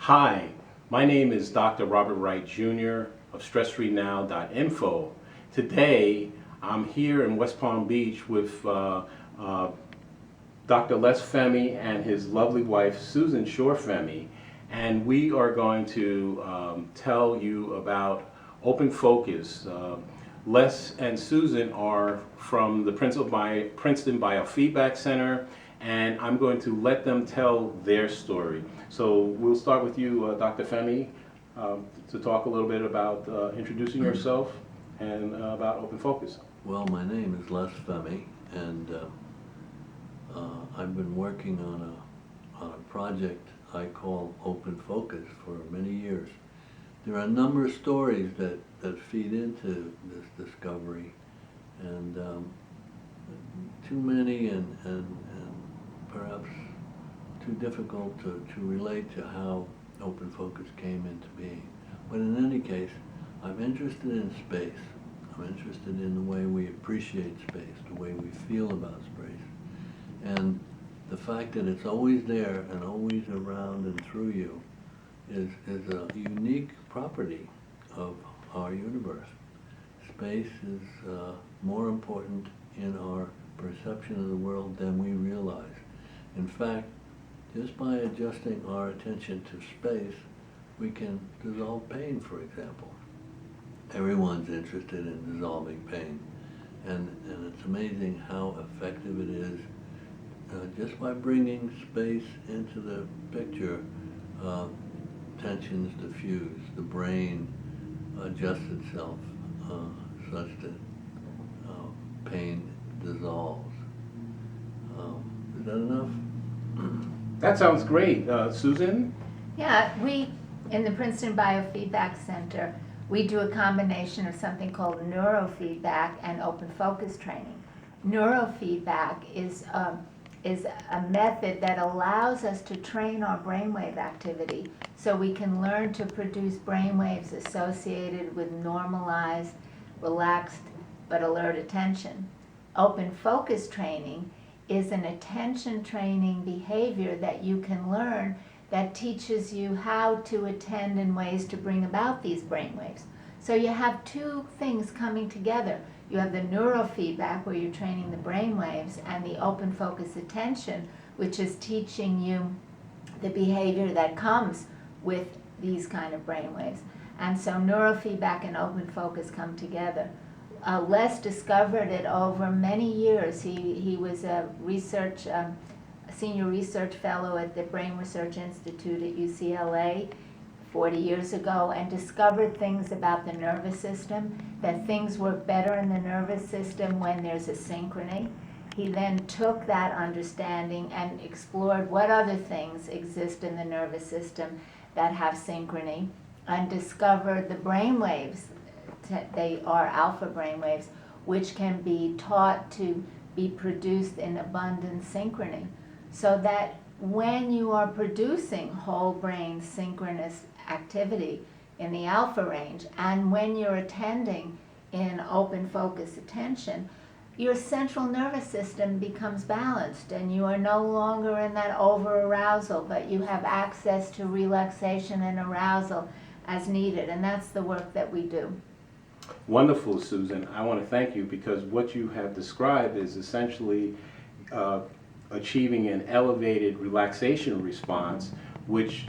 Hi, my name is Dr. Robert Wright Jr. of StressFreeNow.info. Today, I'm here in West Palm Beach with Dr. Les Femi and his lovely wife, Susan Shore Femi, and we are going to tell you about Open Focus. Les and Susan are from the Princeton Biofeedback Center, and I'm going to let them tell their story. So we'll start with you, Dr. Femi, to talk a little bit about introducing yourself and about Open Focus. Well, my name is Les Femi, and I've been working on a project I call Open Focus for many years. There are a number of stories that feed into this discovery, and too many and perhaps too difficult to relate to how Open Focus came into being. But in any case, I'm interested in space. I'm interested in the way we appreciate space, the way we feel about space. And the fact that it's always there and always around and through you is a unique property of our universe. Space is more important in our perception of the world than we realize. In fact, just by adjusting our attention to space, we can dissolve pain, for example. Everyone's interested in dissolving pain, and it's amazing how effective it is. Just by bringing space into the picture, tensions diffuse, the brain adjusts itself such that pain dissolves. Is that enough? That sounds great. Susan? Yeah, we, in the Princeton Biofeedback Center, we do a combination of something called neurofeedback and open focus training. Neurofeedback is a method that allows us to train our brainwave activity so we can learn to produce brainwaves associated with normalized, relaxed, but alert attention. Open focus training is an attention training behavior that you can learn that teaches you how to attend in ways to bring about these brainwaves. So you have two things coming together. You have the neurofeedback, where you're training the brainwaves, and the open focus attention, which is teaching you the behavior that comes with these kind of brainwaves. And so neurofeedback and open focus come together. Les discovered it over many years. He was a senior research fellow at the Brain Research Institute at UCLA 40 years ago, and discovered things about the nervous system, that things work better in the nervous system when there's a synchrony. He then took that understanding and explored what other things exist in the nervous system that have synchrony, and discovered the brain waves. They are alpha brainwaves, which can be taught to be produced in abundant synchrony. So that when you are producing whole brain synchronous activity in the alpha range, and when you're attending in open focus attention, your central nervous system becomes balanced, and you are no longer in that over-arousal, but you have access to relaxation and arousal as needed, and that's the work that we do. Wonderful, Susan. I want to thank you because what you have described is essentially achieving an elevated relaxation response, which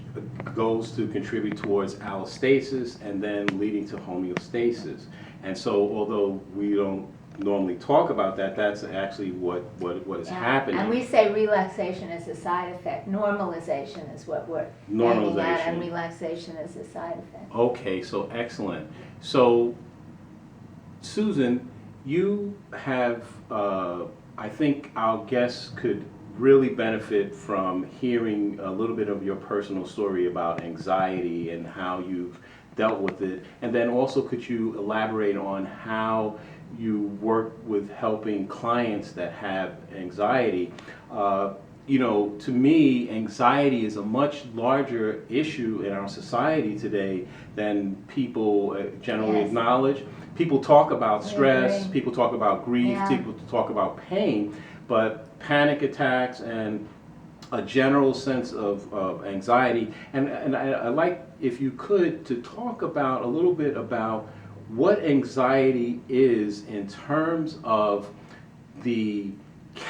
goes to contribute towards allostasis and then leading to homeostasis. And so although we don't normally talk about that, that's actually what is happening. And we say relaxation is a side effect. Normalization is what we're aiming at, and relaxation is a side effect. Okay, so excellent. So Susan, you have, I think our guests could really benefit from hearing a little bit of your personal story about anxiety and how you've dealt with it. And then also, could you elaborate on how you work with helping clients that have anxiety? You know, to me, anxiety is a much larger issue in our society today than people generally acknowledge. People talk about stress, people talk about grief, people talk about pain, but panic attacks and a general sense of anxiety. And I like, if you could, to talk about a little bit about what anxiety is in terms of the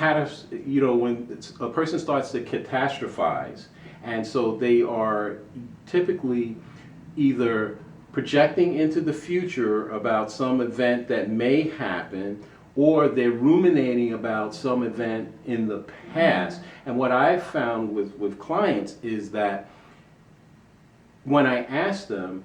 when a person starts to catastrophize, and so they are typically either projecting into the future about some event that may happen, or they're ruminating about some event in the past. And what I've found with clients is that when I ask them,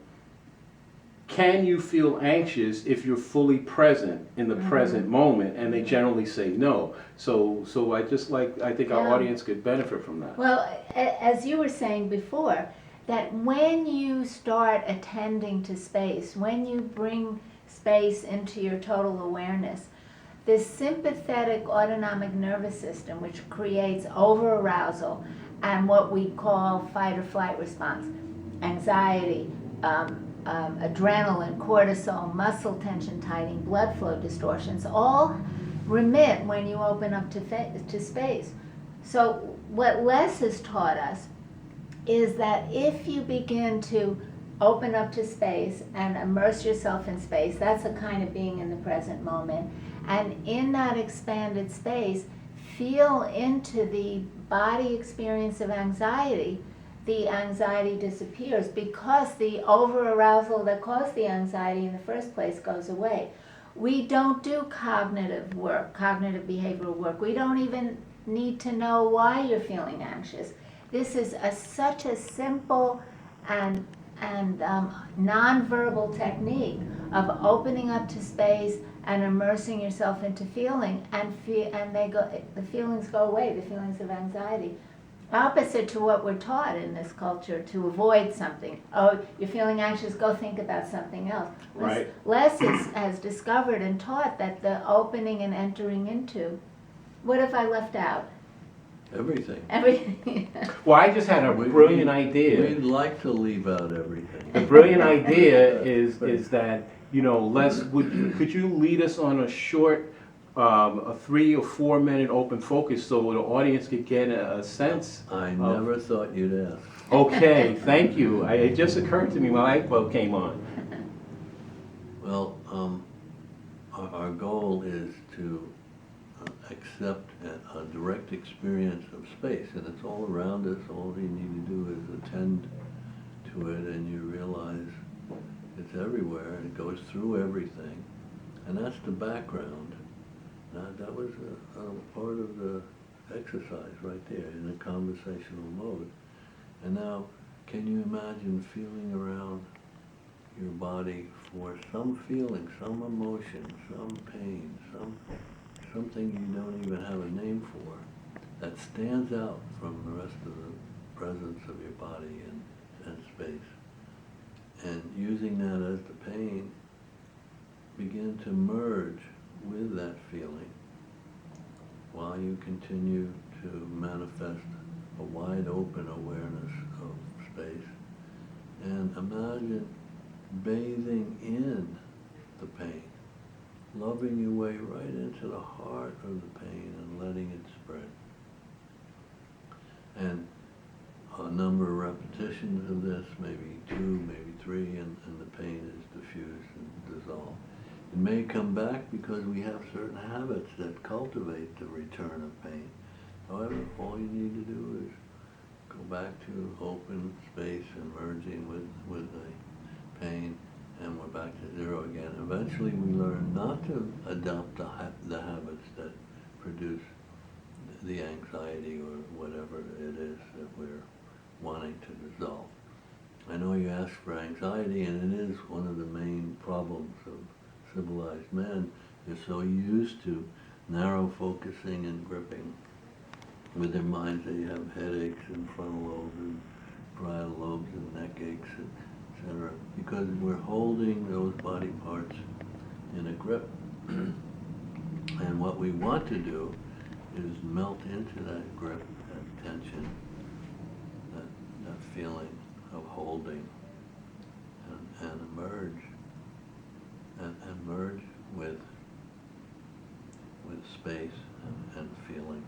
can you feel anxious if you're fully present in the present moment? And they generally say no. So I think our Yeah. audience could benefit from that. Well, as you were saying before, that when you start attending to space, when you bring space into your total awareness, this sympathetic autonomic nervous system, which creates over-arousal and what we call fight or flight response, anxiety, adrenaline, cortisol, muscle tension tightening, blood flow distortions, all remit when you open up to space. So what Les has taught us is that if you begin to open up to space and immerse yourself in space, that's a kind of being in the present moment, and in that expanded space, feel into the body experience of anxiety, the anxiety disappears because the over-arousal that caused the anxiety in the first place goes away. We don't do cognitive work, cognitive behavioral work. We don't even need to know why you're feeling anxious. This is such a simple and non-verbal technique of opening up to space and immersing yourself into feeling, and the feelings go away, the feelings of anxiety. Opposite to what we're taught in this culture, to avoid something. Oh, you're feeling anxious, go think about something else. Right. Les has discovered and taught that the opening and entering into, what if I left out? Everything. Everything. Well, I just had a brilliant idea. We'd like to leave out everything. The brilliant idea is that, Les, could you lead us on a short, a 3 or 4 minute open focus so the audience could get a sense? I never thought you'd ask. Okay, thank you. It just occurred to me when light bulb came on. Well, our goal is to accept a direct experience of space, and it's all around us. All you need to do is attend to it, and you realize it's everywhere, and it goes through everything, and that's the background. Now, that was a part of the exercise right there in a conversational mode. And now, can you imagine feeling around your body for some feeling, some emotion, some pain, something you don't even have a name for, that stands out from the rest of the presence of your body and space. And using that as the pain, begin to merge with that feeling while you continue to manifest a wide open awareness of space. And imagine bathing in the pain, loving your way right into the heart of the pain and letting it spread. And a number of repetitions of this, maybe 2, maybe 3, and the pain is diffused and dissolved. It may come back because we have certain habits that cultivate the return of pain. However, all you need to do is go back to open space and merging with the pain, and we're back to zero again. Eventually we learn not to adopt the habits that produce the anxiety or whatever it is that we're wanting to dissolve. I know you asked for anxiety, and it is one of the main problems of civilized men. They're so used to narrow focusing and gripping with their minds. They have headaches and frontal lobes and parietal lobes and neck aches, etc., because we're holding those body parts in a grip. And what we want to do is melt into that grip, that tension, that feeling of holding, and emerge, and merge with space and feeling.